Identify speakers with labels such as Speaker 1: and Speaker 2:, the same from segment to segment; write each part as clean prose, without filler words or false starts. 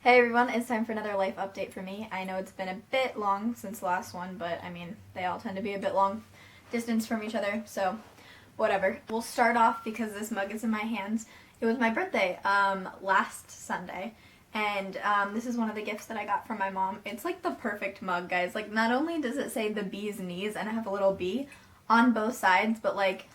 Speaker 1: Hey everyone, it's time for another life update for me. I know it's been a bit long since the last one, but I mean, they all tend to be a bit long distance from each other, so whatever. We'll start off because this mug is in my hands. It was my birthday last Sunday, and this is one of the gifts that I got from my mom. It's like the perfect mug, guys. Like, not only does it say the bee's knees and I have a little bee on both sides, but like,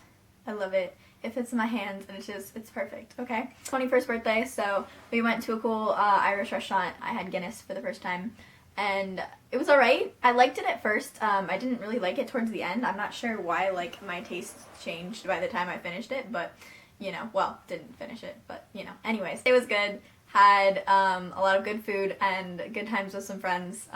Speaker 1: I love it. It fits in my hands and it's perfect, okay? 21st birthday, so we went to a cool Irish restaurant. I had Guinness for the first time and it was alright. I liked it at first. I didn't really like it towards the end. I'm not sure why, like, my taste changed by the time I finished it, but, you know, well, didn't finish it, but, you know. Anyways, it was good. Had a lot of good food and good times with some friends.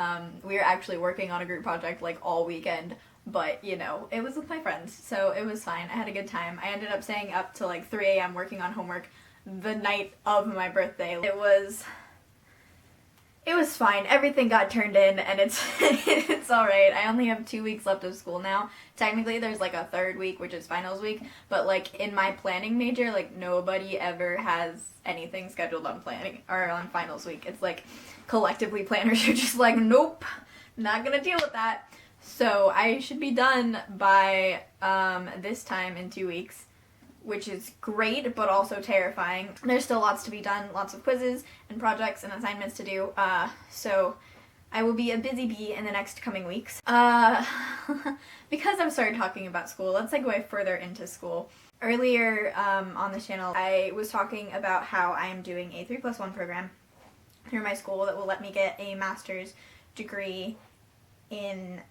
Speaker 1: We were actually working on a group project, like, all weekend. But, you know, it was with my friends, so it was fine. I had a good time. I ended up staying up till like 3 a.m. working on homework the night of my birthday. It was fine. Everything got turned in, and it's alright. I only have 2 weeks left of school now. Technically, there's like a third week, which is finals week, but like in my planning major, like nobody ever has anything scheduled on planning or on finals week. It's like collectively planners are just like, nope, not gonna deal with that. So I should be done by this time in 2 weeks, which is great, but also terrifying. There's still lots to be done, lots of quizzes and projects and assignments to do, so I will be a busy bee in the next coming weeks. Because I've started talking about school, let's segue further into school. Earlier on this channel, I was talking about how I'm doing a 3+1 program through my school that will let me get a master's degree in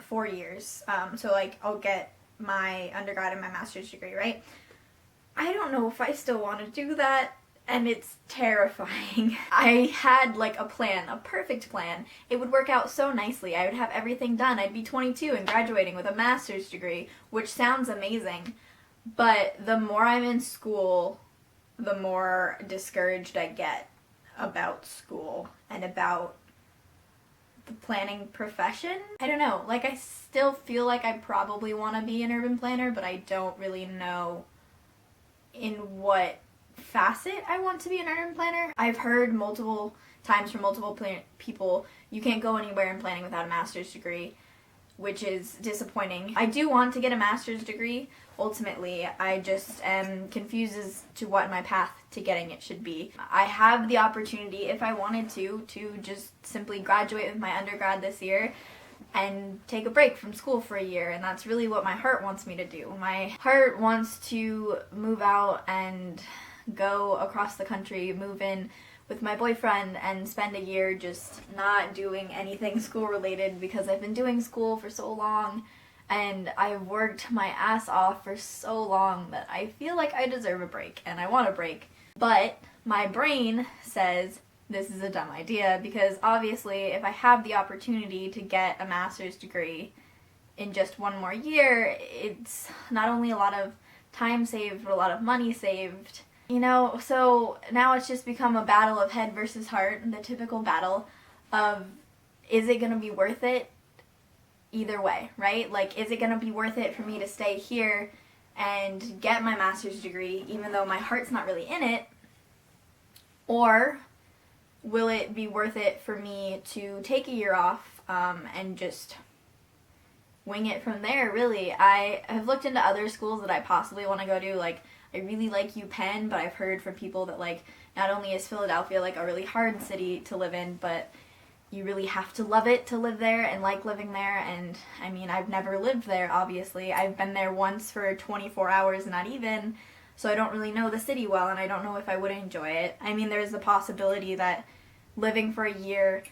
Speaker 1: 4 years. So like I'll get my undergrad and my master's degree, right? I don't know if I still want to do that, and it's terrifying. I had like a plan, a perfect plan. It would work out so nicely. I would have everything done. I'd be 22 and graduating with a master's degree, which sounds amazing. But the more I'm in school, the more discouraged I get about school and about the planning profession. I don't know, like I still feel like I probably want to be an urban planner, but I don't really know in what facet I want to be an urban planner. I've heard multiple times from multiple people, you can't go anywhere in planning without a master's degree, which is disappointing. I do want to get a master's degree, ultimately. I just am confused as to what my path to getting it should be. I have the opportunity, if I wanted to just simply graduate with my undergrad this year and take a break from school for a year, and that's really what my heart wants me to do. My heart wants to move out and go across the country, move in with my boyfriend and spend a year just not doing anything school related, because I've been doing school for so long and I've worked my ass off for so long that I feel like I deserve a break and I want a break. But my brain says this is a dumb idea, because obviously if I have the opportunity to get a master's degree in just 1 more year, it's not only a lot of time saved, but a lot of money saved. You know, so now it's just become a battle of head versus heart, the typical battle of, is it going to be worth it either way, right? Like, is it going to be worth it for me to stay here and get my master's degree, even though my heart's not really in it? Or will it be worth it for me to take a year off and just wing it from there, really? I have looked into other schools that I possibly want to go to, like, I really like UPenn, but I've heard from people that, like, not only is Philadelphia, like, a really hard city to live in, but you really have to love it to live there and like living there. And, I mean, I've never lived there, obviously. I've been there once for 24 hours, not even, so I don't really know the city well, and I don't know if I would enjoy it. I mean, there's the possibility that living for a year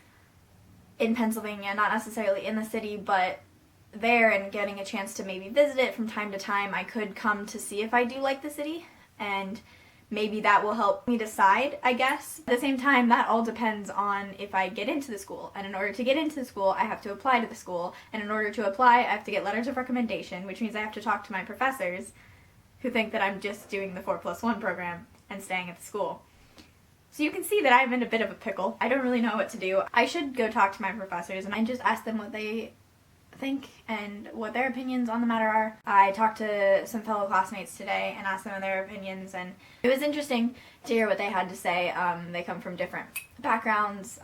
Speaker 1: in Pennsylvania, not necessarily in the city, but there, and getting a chance to maybe visit it from time to time, I could come to see if I do like the city, and maybe that will help me decide, I guess. At the same time, that all depends on if I get into the school, and in order to get into the school, I have to apply to the school, and in order to apply, I have to get letters of recommendation, which means I have to talk to my professors, who think that I'm just doing the 4+1 program and staying at the school. So you can see that I'm in a bit of a pickle. I don't really know what to do. I should go talk to my professors and I just ask them what they think and what their opinions on the matter are. I talked to some fellow classmates today and asked them their opinions, and it was interesting to hear what they had to say. They come from different backgrounds,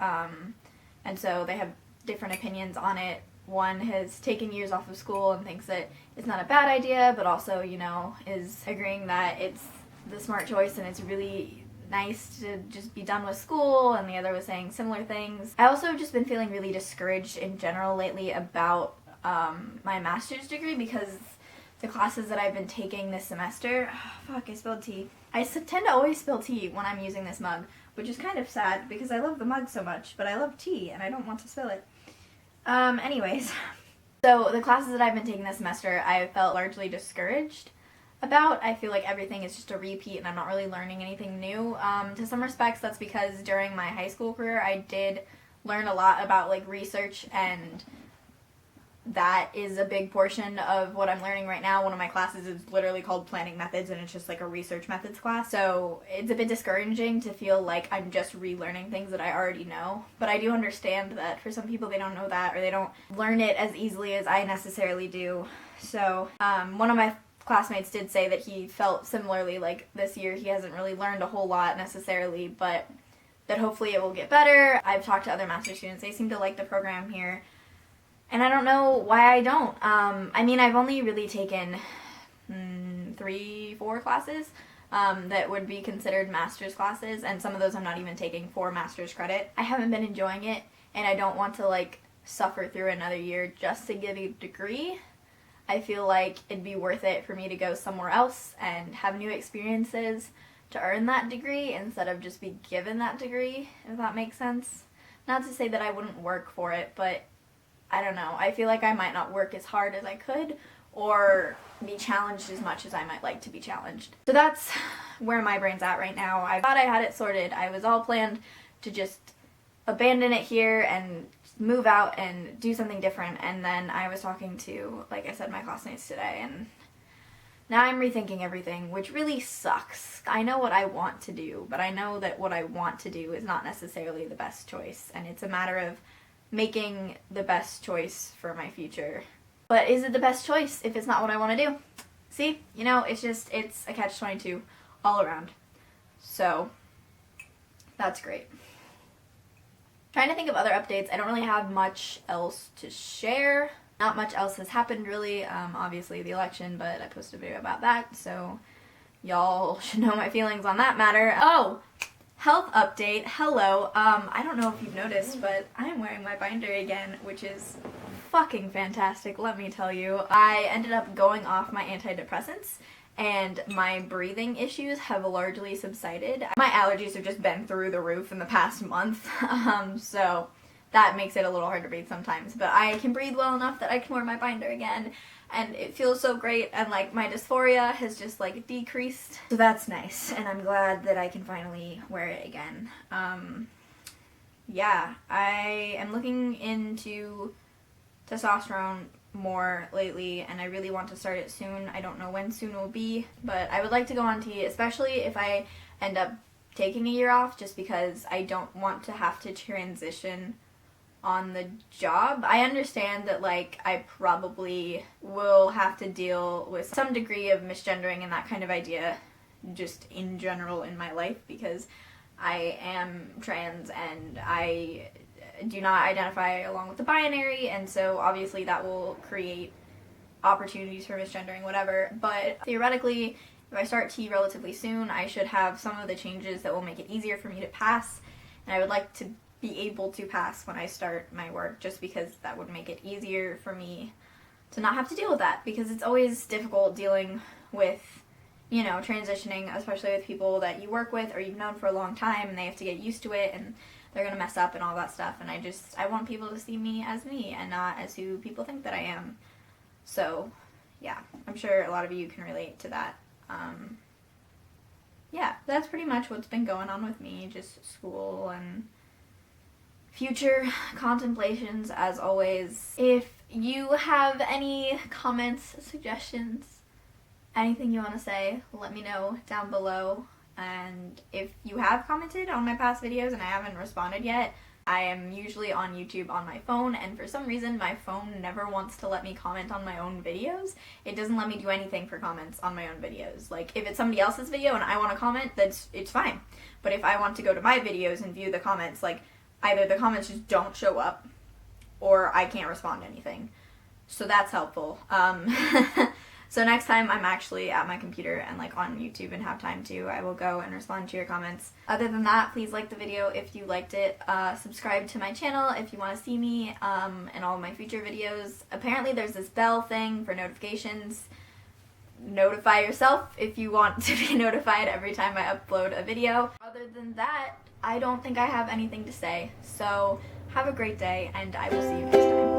Speaker 1: and so they have different opinions on it. One has taken years off of school and thinks that it's not a bad idea, but also, you know, is agreeing that it's the smart choice and it's really nice to just be done with school, and the other was saying similar things. I also have just been feeling really discouraged in general lately about my master's degree, because the classes that I've been taking this semester, I spilled tea. I tend to always spill tea when I'm using this mug, which is kind of sad because I love the mug so much, but I love tea and I don't want to spill it. Anyways, so the classes that I've been taking this semester, I felt largely discouraged about. I feel like everything is just a repeat and I'm not really learning anything new. To some respects, that's because during my high school career, I did learn a lot about like research, and that is a big portion of what I'm learning right now. One of my classes is literally called Planning Methods, and it's just like a research methods class. So it's a bit discouraging to feel like I'm just relearning things that I already know. But I do understand that for some people, they don't know that, or they don't learn it as easily as I necessarily do. So one of my classmates did say that he felt similarly, like this year he hasn't really learned a whole lot necessarily, but that hopefully it will get better. I've talked to other master's students. They seem to like the program here. And I don't know why I don't. I mean, I've only really taken 3-4 classes that would be considered master's classes, and some of those I'm not even taking for master's credit. I haven't been enjoying it, and I don't want to like suffer through another year just to get a degree. I feel like it'd be worth it for me to go somewhere else and have new experiences to earn that degree instead of just be given that degree, if that makes sense. Not to say that I wouldn't work for it, but I don't know. I feel like I might not work as hard as I could or be challenged as much as I might like to be challenged. So that's where my brain's at right now. I thought I had it sorted. I was all planned to just abandon it here and move out and do something different. And then I was talking to, like I said, my classmates today, and now I'm rethinking everything, which really sucks. I know what I want to do, but I know that what I want to do is not necessarily the best choice. And it's a matter of making the best choice for my future. But is it the best choice if it's not what I want to do? See, you know, it's a catch-22 all around. So that's great. Trying to think of other updates. I don't really have much else to share. Not much else has happened really. Obviously the election, but I posted a video about that, so y'all should know my feelings on that matter. Oh! Health update. Hello. I don't know if you've noticed, but I'm wearing my binder again, which is fucking fantastic, let me tell you. I ended up going off my antidepressants, and my breathing issues have largely subsided. My allergies have just been through the roof in the past month, so that makes it a little hard to breathe sometimes. But I can breathe well enough that I can wear my binder again, and it feels so great, and like my dysphoria has just like decreased. So that's nice, and I'm glad that I can finally wear it again. Yeah, I am looking into testosterone more lately, and I really want to start it soon. I don't know when soon will be, but I would like to go on T, especially if I end up taking a year off, just because I don't want to have to transition on the job. I understand that like I probably will have to deal with some degree of misgendering and that kind of idea just in general in my life, because I am trans and I do not identify along with the binary, and so obviously that will create opportunities for misgendering, whatever. But theoretically, if I start T relatively soon, I should have some of the changes that will make it easier for me to pass, and I would like to be able to pass when I start my work, just because that would make it easier for me to not have to deal with that, because it's always difficult dealing with, you know, transitioning, especially with people that you work with or you've known for a long time, and they have to get used to it, and they're gonna mess up and all that stuff, and I want people to see me as me and not as who people think that I am. So yeah, I'm sure a lot of you can relate to that. Yeah, that's pretty much what's been going on with me, just school and future contemplations as always. If you have any comments, suggestions, anything you want to say, let me know down below. And if you have commented on my past videos and I haven't responded yet, I am usually on YouTube on my phone, and for some reason my phone never wants to let me comment on my own videos. It doesn't let me do anything for comments on my own videos. Like, if it's somebody else's video and I want to comment, it's fine. But if I want to go to my videos and view the comments, like, either the comments just don't show up, or I can't respond to anything. So that's helpful. So next time I'm actually at my computer and like on YouTube and have time to, I will go and respond to your comments. Other than that, please like the video if you liked it. Subscribe to my channel if you want to see me and all of my future videos. Apparently there's this bell thing for notifications. Notify yourself if you want to be notified every time I upload a video. Other than that, I don't think I have anything to say. So have a great day, and I will see you next time.